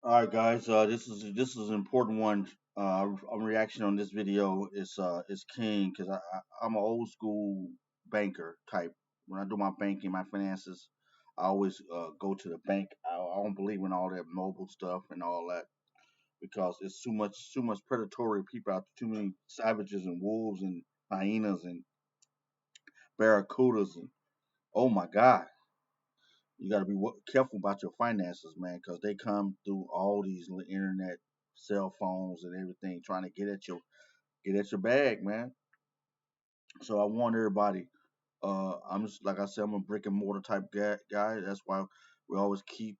All right, guys. This is an important one. I'm reaction on this video is king because I'm an old school banker type. When I do my banking, my finances, I always go to the bank. I don't believe in all that mobile stuff and all that because it's too much predatory people out there, too many savages and wolves and hyenas and barracudas and oh my god, you got to be careful about your finances, man, because they come through all these internet, cell phones, and everything, trying to get at your bag, man. So I want everybody. I'm just like I said, I'm a brick and mortar type guy. That's why we always keep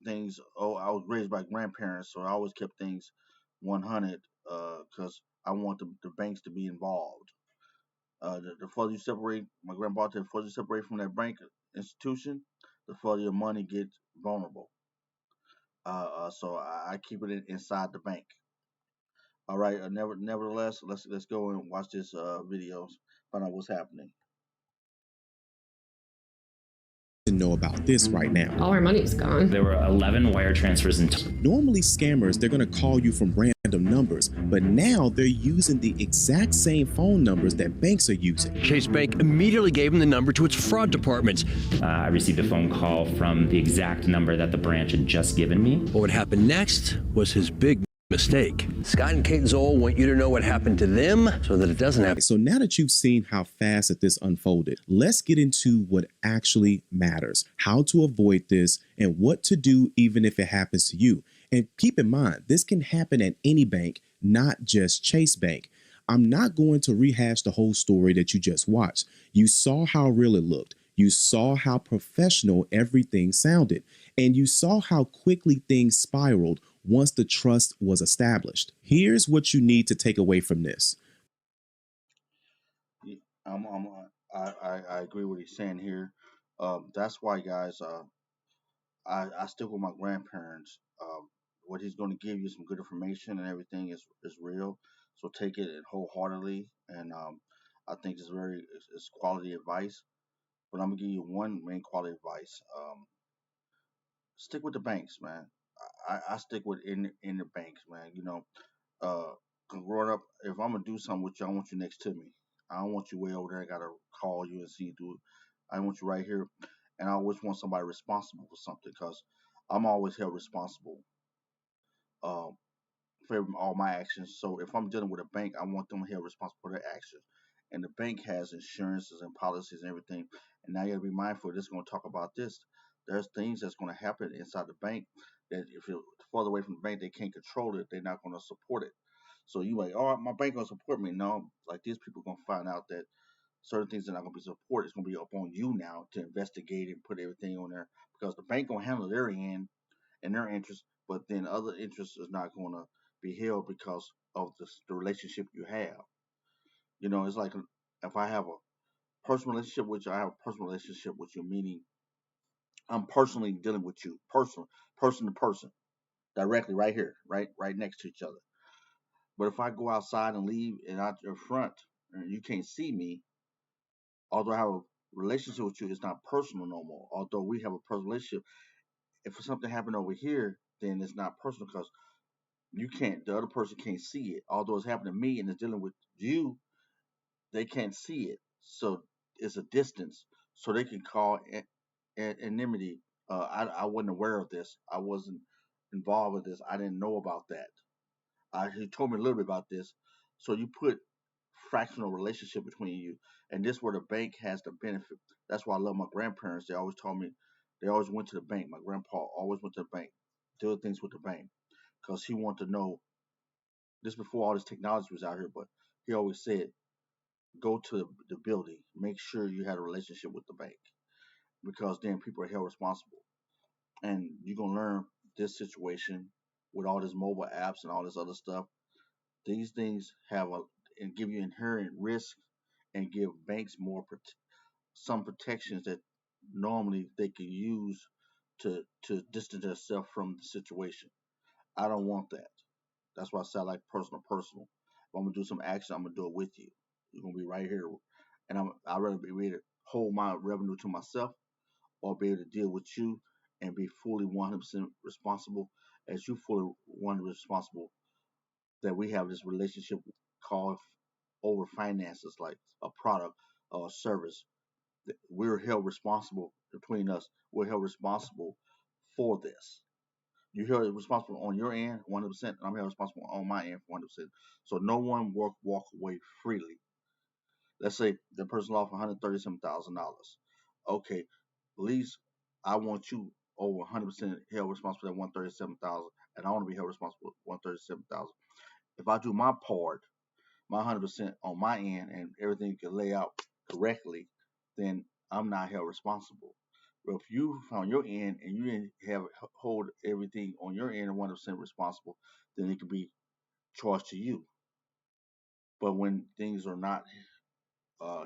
things. Oh, I was raised by grandparents, so I always kept things 100 because I want the banks to be involved. The further you separate, my grandpa said, the further you separate from that bank institution, the further your money gets vulnerable. So I keep it inside the bank. All right. Nevertheless, let's go and watch this videos, find out what's happening. To know about this right now. All our money's gone. There were 11 wire transfers in Normally scammers, they're going to call you from random numbers, but now they're using the exact same phone numbers that banks are using. Chase Bank immediately gave him the number to its fraud department. I received a phone call from the exact number that the branch had just given me. But what happened next was his big mistake. Scott and Kate Zoll want you to know what happened to them so that it doesn't happen. So now that you've seen how fast that this unfolded, let's get into what actually matters, how to avoid this, and what to do even if it happens to you. And keep in mind, this can happen at any bank, not just Chase Bank. I'm not going to rehash the whole story that you just watched. You saw how real it looked. You saw how professional everything sounded, and you saw how quickly things spiraled once the trust was established. Here's what you need to take away from this. Yeah, I agree with what he's saying here. That's why, guys. I stick with my grandparents. What he's going to give you some good information and everything is real. So take it wholeheartedly, and I think it's quality advice. But I'm gonna give you one main quality advice. Stick with the banks, man. I stick with in the banks, man. Uh, 'cause growing up, if I'm gonna do something with you, I want you next to me. I don't want you way over there. I gotta call you and see you do it. I want you right here, and I always want somebody responsible for something because I'm always held responsible um, for all my actions. So if I'm dealing with a bank, I want them held responsible for their actions. And the bank has insurances and policies and everything. And now you gotta be mindful. This is gonna talk about this. There's things that's gonna happen inside the bank that if you're further away from the bank, they can't control it. They're not gonna support it. So you like, oh, my bank gonna support me. No, like these people gonna find out that certain things are not gonna be supported. It's gonna be up on you now to investigate and put everything on there because the bank gonna handle their end and their interest, but then other interests is not gonna be held because of the relationship you have. It's like if I have a personal relationship with you, I have a personal relationship with you, meaning I'm personally dealing with you, person to person, directly right here, right next to each other. But if I go outside and leave and out your front and you can't see me, although I have a relationship with you, it's not personal no more. Although we have a personal relationship, if something happened over here, then it's not personal because the other person can't see it. Although it's happening to me and it's dealing with you, they can't see it. So it's a distance. So they can call anonymity. I wasn't aware of this. I wasn't involved with this. I didn't know about that. He told me a little bit about this. So you put fractional relationship between you, and this where the bank has the benefit. That's why I love my grandparents. They always told me they always went to the bank. My grandpa always went to the bank, did things with the bank, because he wanted to know this before all this technology was out here. But he always said, go to the building, make sure you had a relationship with the bank, because then people are held responsible, and you're gonna learn this situation with all this mobile apps and all this other stuff. These things have and give you inherent risk and give banks some protections that normally they can use to distance themselves from the situation. I don't want that. That's why I say I like personal. If I'm gonna do some action, I'm gonna do it with you. You're gonna be right here, and I'd rather be able to hold my revenue to myself or be able to deal with you and be fully 100% responsible as you fully 100% responsible that we have this relationship called over finances, like a product or a service. We're held responsible between us. We're held responsible for this. You're held responsible on your end 100%, and I'm held responsible on my end 100%. So no one walk away freely. Let's say the person lost $137,000. Okay, at least I want you over 100% held responsible for that 137,000, and I want to be held responsible for 137,000. If I do my part, my 100% on my end, and everything can lay out correctly, then I'm not held responsible. But if you on your end and you didn't have hold everything on your end and 100% responsible, then it could be charged to you. But when things are not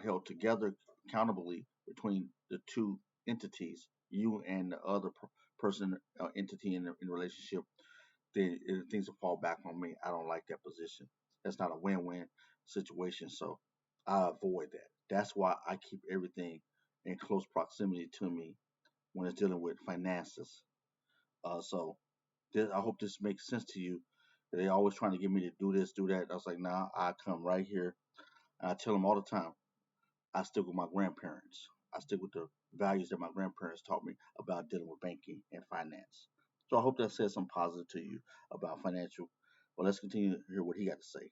held together accountably between the two entities, you and the other person, entity in the relationship, then things will fall back on me. I don't like that position. That's not a win-win situation, so I avoid that. That's why I keep everything in close proximity to me when it's dealing with finances. So I hope this makes sense to you. They always trying to get me to do this, do that. I was like, nah, I come right here. And I tell them all the time, I stick with my grandparents. I stick with the values that my grandparents taught me about dealing with banking and finance. So I hope that says something positive to you about financial. Well, let's continue to hear what he got to say.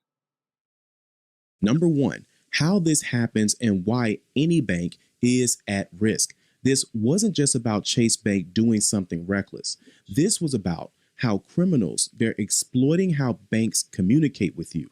Number one, how this happens and why any bank is at risk. This wasn't just about Chase Bank doing something reckless. This was about how criminals, they're exploiting how banks communicate with you.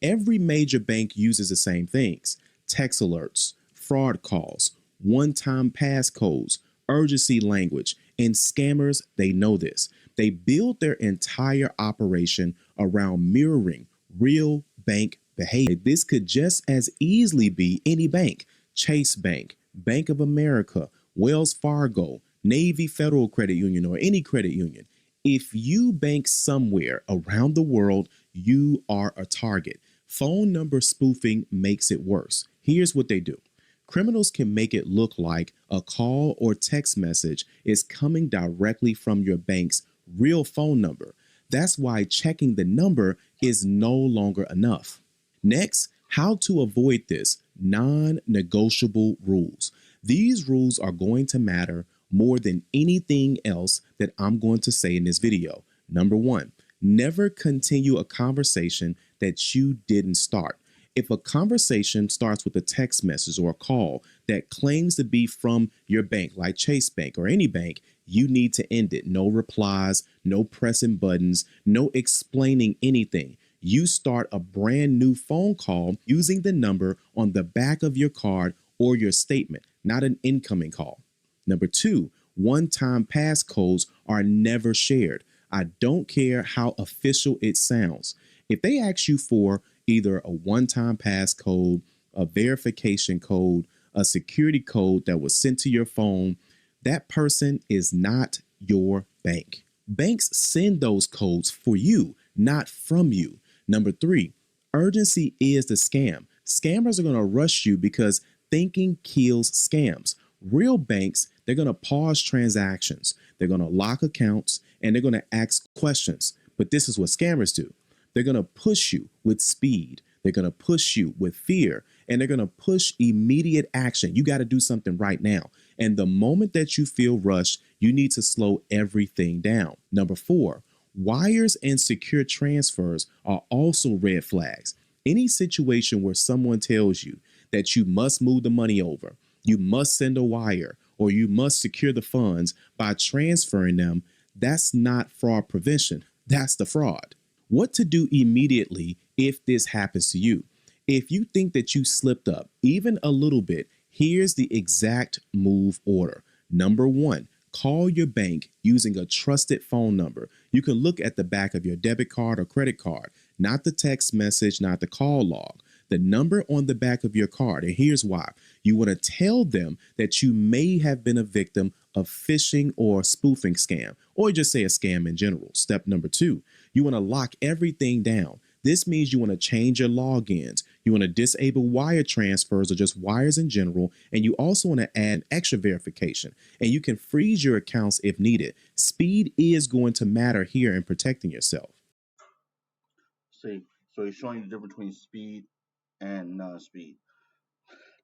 Every major bank uses the same things: text alerts, fraud calls, one-time passcodes, urgency language, and scammers, they know this. They build their entire operation around mirroring real bank behavior. This could just as easily be any bank: Chase Bank, Bank of America, Wells Fargo, Navy Federal Credit Union, or any credit union. If you bank somewhere around the world, you are a target. Phone number spoofing makes it worse. Here's what they do. Criminals can make it look like a call or text message is coming directly from your bank's real phone number. That's why checking the number is no longer enough. Next, how to avoid this: non-negotiable rules. These rules are going to matter more than anything else that I'm going to say in this video. Number one, never continue a conversation that you didn't start. If a conversation starts with a text message or a call that claims to be from your bank, like Chase Bank or any bank, you need to end it. No replies, no pressing buttons, no explaining anything. You start a brand new phone call using the number on the back of your card or your statement, not an incoming call. Number two, one-time passcodes are never shared. I don't care how official it sounds. If they ask you for either a one-time passcode, a verification code, a security code that was sent to your phone, that person is not your bank. Banks send those codes for you, not from you. Number three, urgency is the scam. Scammers are going to rush you because thinking kills scams. Real banks, they're going to pause transactions, they're going to lock accounts, and they're going to ask questions. But this is what scammers do. They're going to push you with speed. They're going to push you with fear, and they're going to push immediate action. You got to do something right now. And the moment that you feel rushed, you need to slow everything down. Number four, wires and secure transfers are also red flags. Any situation where someone tells you that you must move the money over, you must send a wire, or you must secure the funds by transferring them, that's not fraud prevention. That's the fraud. What to do immediately if this happens to you? If you think that you slipped up even a little bit, here's the exact move order. Number one, call your bank using a trusted phone number. You can look at the back of your debit card or credit card, not the text message, not the call log, the number on the back of your card. And here's why. You want to tell them that you may have been a victim of phishing or spoofing scam, or just say a scam in general. Step number two, you want to lock everything down. This means you want to change your logins, You want to disable wire transfers or just wires in general. And you also want to add extra verification. And you can freeze your accounts if needed. Speed is going to matter here in protecting yourself. See, so he's showing you the difference between speed and non-speed.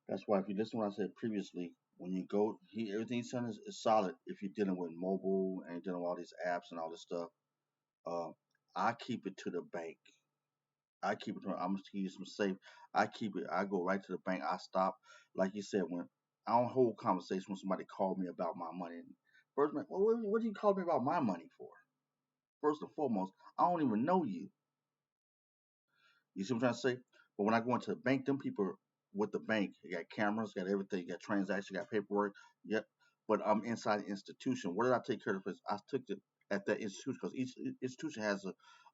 That's why if you listen to what I said previously, when you go, everything he's saying is solid. If you're dealing with mobile and dealing with all these apps and all this stuff, uh, I keep it to the bank. I keep it. I'm gonna give you some safe. I keep it. I go right to the bank. I stop, like you said, when I don't hold conversation when somebody called me about my money. First, man, well, what do you call me about my money for? First and foremost, I don't even know you. You see what I'm trying to say? But when I go into the bank, them people with the bank, you got cameras, got everything, you got transactions, you got paperwork. Yep. But I'm inside the institution. Where did I take care of this? I took it at that institution because each institution has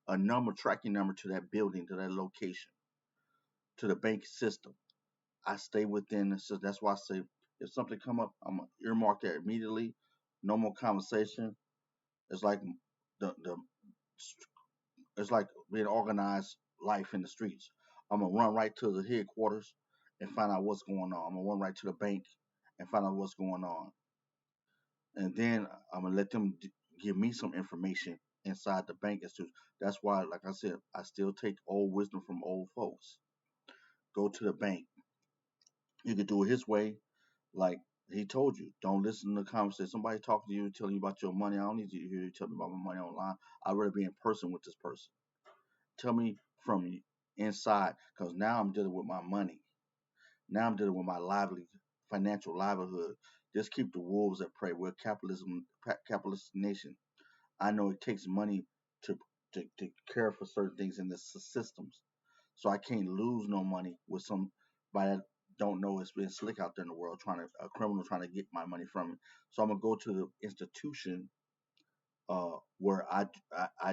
a number, tracking number to that building, to that location, to the bank system. I stay within the system. That's why I say if something come up, I'm gonna earmark that immediately. No more conversation. It's like the it's like being organized life in the streets. I'm gonna run right to the headquarters and find out what's going on. I'm gonna run right to the bank and find out what's going on, and then I'm gonna let them give me some information inside the bank institute. That's why, like I said, I still take old wisdom from old folks. Go to the bank. You could do it his way, like he told you. Don't listen to the conversation. Somebody talking to you, telling you about your money. I don't need to hear you tell me about my money online. I'd rather be in person with this person. Tell me from inside, because now I'm dealing with my money. Now I'm dealing with my financial livelihood. Just keep the wolves at prey. We're a capitalist nation. I know it takes money to to care for certain things in the systems, so I can't lose no money with somebody that don't know it's been slick out there in the world, trying to a criminal trying to get my money from me. So I'm gonna go to the institution where I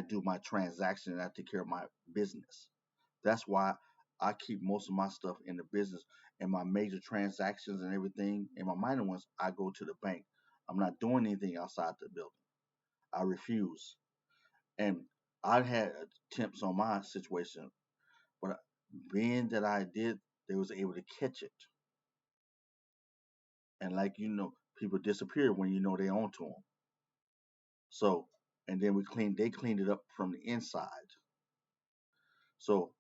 do my transaction and I take care of my business. That's why I keep most of my stuff in the business and my major transactions and everything and my minor ones. I go to the bank. I'm not doing anything outside the building. I refuse. And I had attempts on my situation, but being that I did, they was able to catch it. And like people disappear when they own to them. So, and then they cleaned it up from the inside. So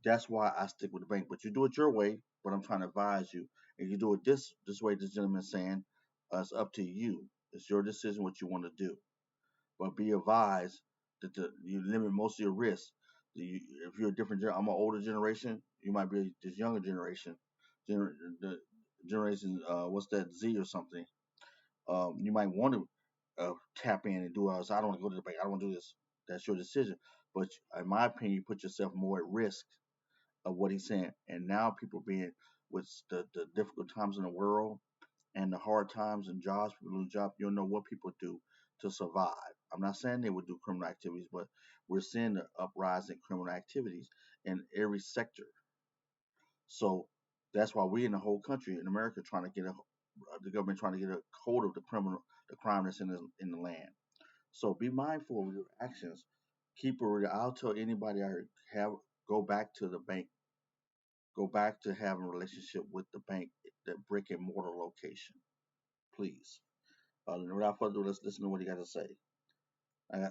that's why I stick with the bank. But you do it your way. But I'm trying to advise you. If you do it this way, this gentleman is saying, it's up to you. It's your decision what you want to do. But be advised that you limit most of your risks. If you're a different, I'm an older generation. You might be this younger generation. The generation, what's that, Z or something? You might want to tap in and do else. I don't want to go to the bank. I don't want to do this. That's your decision. But in my opinion, you put yourself more at risk of what he's saying. And now people being with the difficult times in the world and the hard times and jobs, people lose jobs, you don't know what people do to survive. I'm not saying they would do criminal activities, but we're seeing the uprise in criminal activities in every sector. So that's why we in the whole country in America trying to get the government trying to get a hold of the crime that's in the land. So be mindful of your actions. Keep it. I'll tell anybody I have go back to the bank. Go back to having a relationship with the bank, that brick and mortar location, please. Without further ado, let's listen to what he got to say. I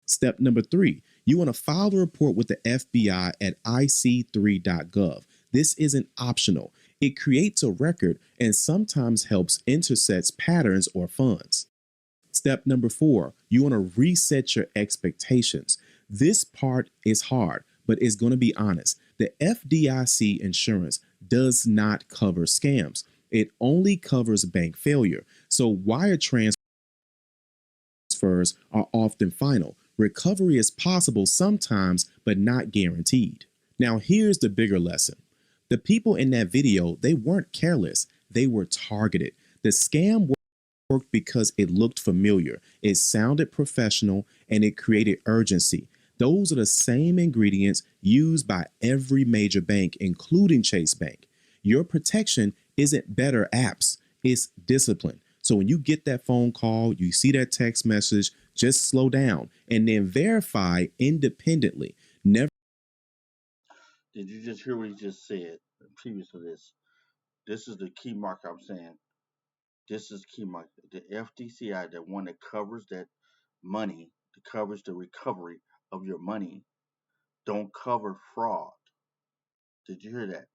Step number 3, you want to file a report with the FBI at ic3.gov. This isn't optional. It creates a record and sometimes helps intercepts patterns or funds. Step number 4, you want to reset your expectations. This part is hard, but it's going to be honest. The FDIC insurance does not cover scams. It only covers bank failure. So wire transfers are often final. Recovery is possible sometimes, but not guaranteed. Now, here's the bigger lesson. The people in that video, they weren't careless. They were targeted. The scam worked because it looked familiar, it sounded professional, and it created urgency. Those are the same ingredients used by every major bank, including Chase Bank. Your protection isn't better apps, it's discipline. So when you get that phone call, you see that text message, just slow down and then verify independently. Never. Did you just hear what he just said previous to this? This is the key mark I'm saying. This is key mark. The FDCI, the one that covers that money, that covers the recovery of your money, don't cover fraud. Did you hear that?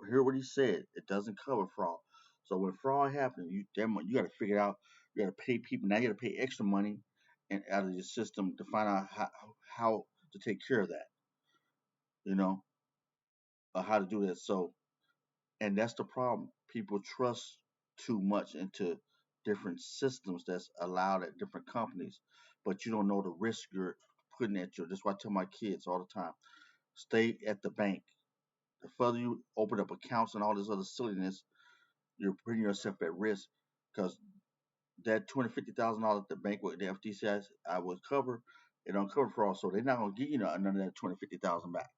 Hear what he said. It doesn't cover fraud. So when fraud happens, you got to figure out. You got to pay people. Now you got to pay extra money and out of your system to find out how to take care of that. You know, how to do that. So, and that's the problem. People trust too much into different systems that's allowed at different companies, but you don't know the risk you're putting at your. That's why I tell my kids all the time: stay at the bank. The further you open up accounts and all this other silliness, you're putting yourself at risk because that $250,000 the bank with the FDCI I would cover, it don't cover fraud, so they're not gonna give you none of that 250,000 back.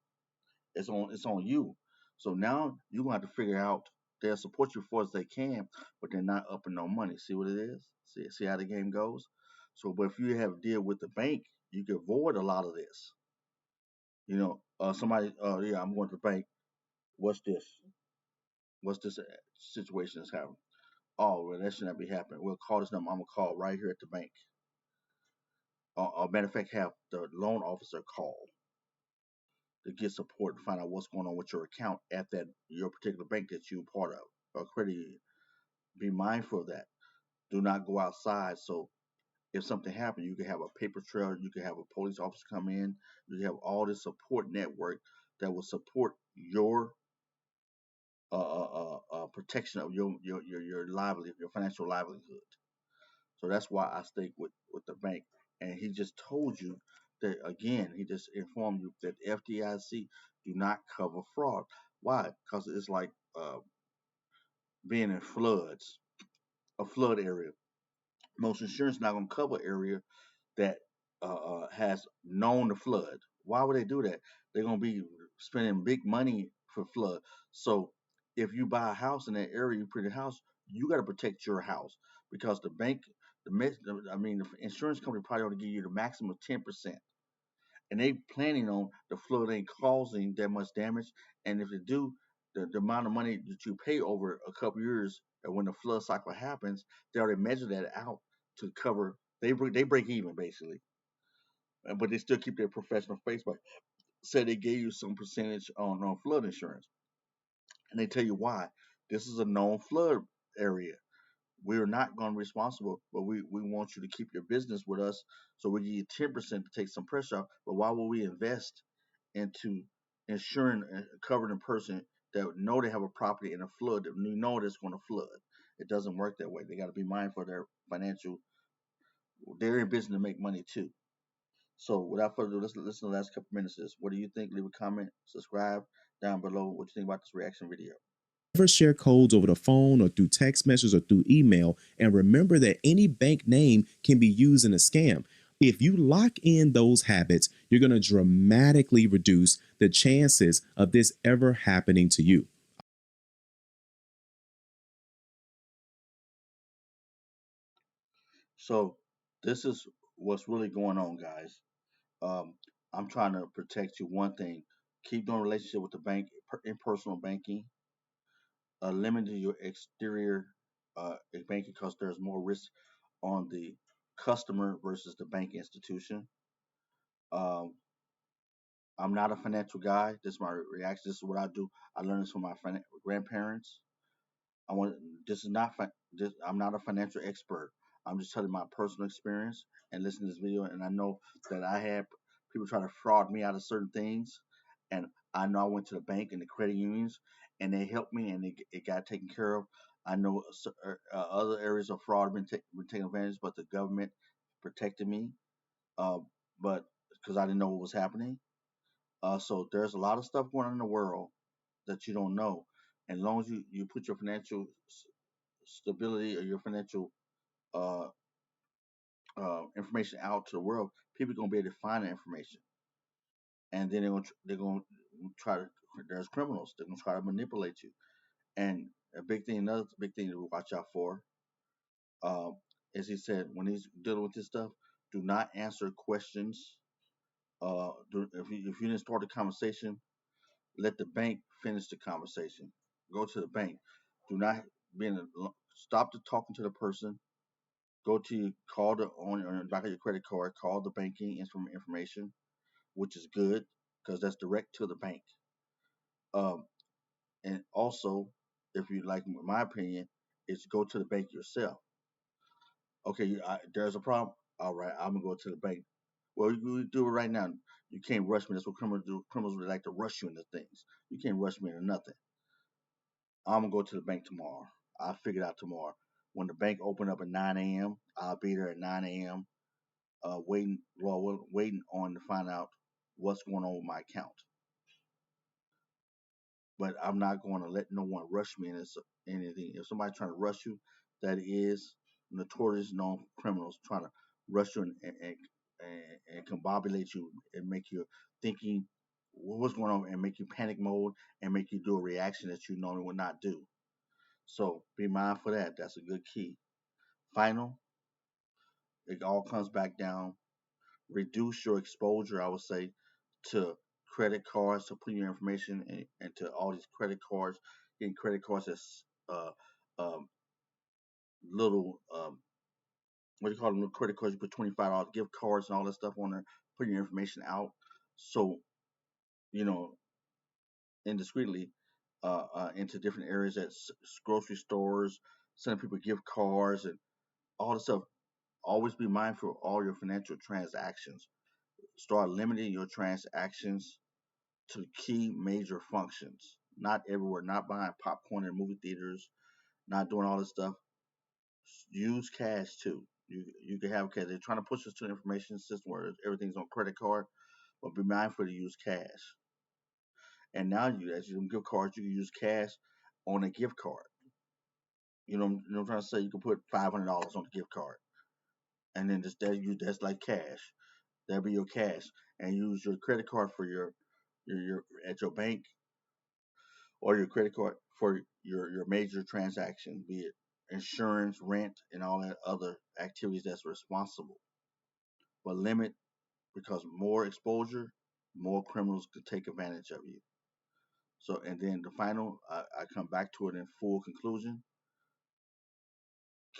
It's on you. So now you're gonna have to figure out they'll support you for as they can, but they're not upping no money. See what it is? See how the game goes. So, but if you have a deal with the bank, you can avoid a lot of this. Somebody, yeah, I'm going to the bank. What's this? What's this situation that's happening? Oh, well, that should not be happening. We'll call this number. I'm gonna call right here at the bank. Matter of fact, have the loan officer call to get support and find out what's going on with your account at that your particular bank that you're part of or credit union. Be mindful of that. Do not go outside. So if something happens, you can have a paper trail. You can have a police officer come in. You can have all this support network that will support your protection of your livelihood, your financial livelihood. So that's why I stay with the bank. And he just told you that again. He just informed you that FDIC do not cover fraud. Why? Because it's like being in floods, a flood area. Most insurance not going to cover area that has known the flood. Why would they do that? They're going to be spending big money for flood. So if you buy a house in that area, you put a house, you got to protect your house because the bank, the insurance company probably ought to give you the maximum of 10%, and they planning on the flood ain't causing that much damage. And if they do, the amount of money that you pay over a couple years, and when the flood cycle happens, they already measure that out to cover. They break even basically, but they still keep their professional face. But say they gave you some percentage on flood insurance, and they tell you why. This is a known flood area. We're not going to be responsible, but we want you to keep your business with us, so we give you 10% to take some pressure off. But why would we invest into insuring a covering a person that know they have a property in a flood that we know that's going to flood? It doesn't work that way. They got to be mindful of their financial. They're in business to make money too. So without further ado, let's listen to the last couple minutes of this. What do you think? Leave a comment, subscribe down below. What you think about this reaction video? Never share codes over the phone or through text messages or through email. And remember that any bank name can be used in a scam. If you lock in those habits, you're going to dramatically reduce the chances of this ever happening to you. So this is what's really going on, guys. Um, I'm trying to protect you. One thing, keep doing relationship with the bank in personal banking. Limit your exterior banking because there's more risk on the customer versus the bank institution. Um, I'm not a financial guy. This is my reaction. This is what I do. I learned this from my grandparents. I want this is not this, I'm not a financial expert. I'm just telling my personal experience and listening to this video, and I know that I had people try to fraud me out of certain things, and I know I went to the bank and the credit unions, and they helped me, and it got taken care of. I know other areas of fraud been taken advantage, but the government protected me, uh, but because I didn't know what was happening. So there's a lot of stuff going on in the world that you don't know. And as long as you put your financial stability or your financial uh, information out to the world, people are gonna be able to find that information, and then they're gonna try to. There's criminals. They're gonna try to manipulate you. And another big thing to watch out for, uh, as he said, when he's dealing with this stuff, do not answer questions If you didn't start the conversation, let the bank finish the conversation. Go to the bank. Do not be in a, stop the talking to the person. Go to call the on the back of your credit card. Call the banking information, which is good because that's direct to the bank. Um, and also, if you like, my opinion, is go to the bank yourself. Okay, there's a problem. All right, I'm gonna go to the bank. Well, you do it right now. You can't rush me. That's what criminals do. Criminals would like to rush you into things. You can't rush me into nothing. I'm gonna go to the bank tomorrow. I'll figure it out tomorrow. When the bank open up at 9 a.m., I'll be there at 9 a.m. Waiting on to find out what's going on with my account. But I'm not going to let no one rush me into anything. If somebody's trying to rush you, that is notorious known criminals trying to rush you and combobulate you and make you thinking what's going on and make you panic mode and make you do a reaction that you normally would not do. So be mindful of that. That's a good key. Final, it all comes back down. Reduce your exposure, I would say, to credit cards, to put your information into all these credit cards, getting credit cards that's um, little, what do you call them, little credit cards, you put $25 gift cards and all that stuff on there, putting your information out. So, you know, indiscreetly into different areas at grocery stores, sending people gift cards and all this stuff. Always be mindful of all your financial transactions. Start limiting your transactions to key major functions. Not everywhere, not buying popcorn in movie theaters, not doing all this stuff. Use cash too. You can have cash. They're trying to push us to an information system where everything's on credit card, but be mindful to use cash. And now as you gift cards, you can use cash on a gift card. You know what I'm trying to say? You can put $500 on the gift card, and then that's like cash. That'll be your cash, and use your credit card for your at your bank or your credit card for your major transactions, be it insurance, rent, and all that other activities that's responsible. But limit because more exposure, more criminals could take advantage of you. So, and then the final, I come back to it in full conclusion.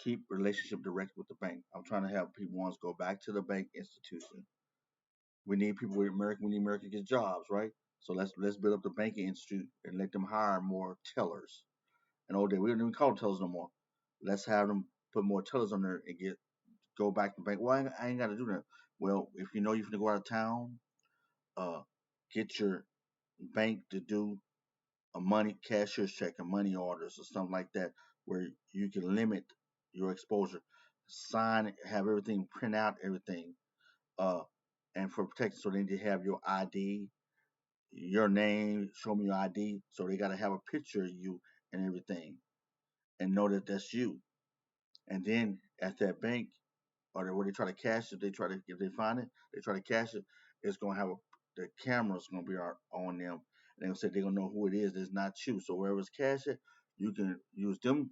Keep relationship direct with the bank. I'm trying to have people once go back to the bank institution. We need people with America. We need America to get jobs, right? So let's build up the banking institute and let them hire more tellers. And old day, we don't even call them tellers no more. Let's have them put more tellers on there and go back to the bank. Well, I ain't got to do that. Well, if you know you're going to go out of town, uh, get your bank to do a money cashier's check and money orders or something like that, where you can limit your exposure. Sign, have everything, print out everything, uh, and for protection, so they need to have your ID, your name, show me your ID. So they got to have a picture of you and everything, and know that that's you. And then at that bank, or when they try to cash it, if they find it, they try to cash it. It's gonna have the camera's gonna be on them, and they're gonna say they're gonna know who it is. It's not you. So wherever it's cash it, you can use them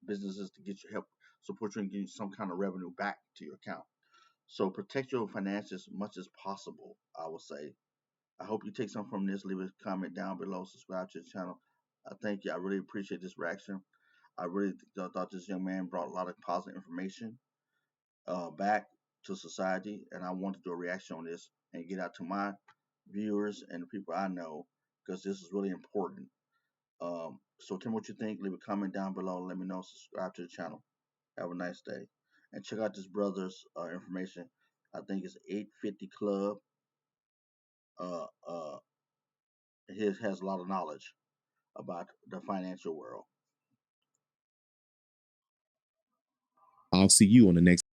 businesses to get your help, support you, and give you some kind of revenue back to your account. So protect your finances as much as possible. I would say. I hope you take something from this. Leave a comment down below. Subscribe to the channel. I thank you. I really appreciate this reaction. I really thought this young man brought a lot of positive information back to society, and I want to do a reaction on this and get out to my viewers and the people I know because this is really important. So tell me what you think. Leave a comment down below. Let me know. Subscribe to the channel. Have a nice day, and check out this brother's information. I think it's 850 Club. Uh, uh, he has a lot of knowledge about the financial world. I'll see you on the next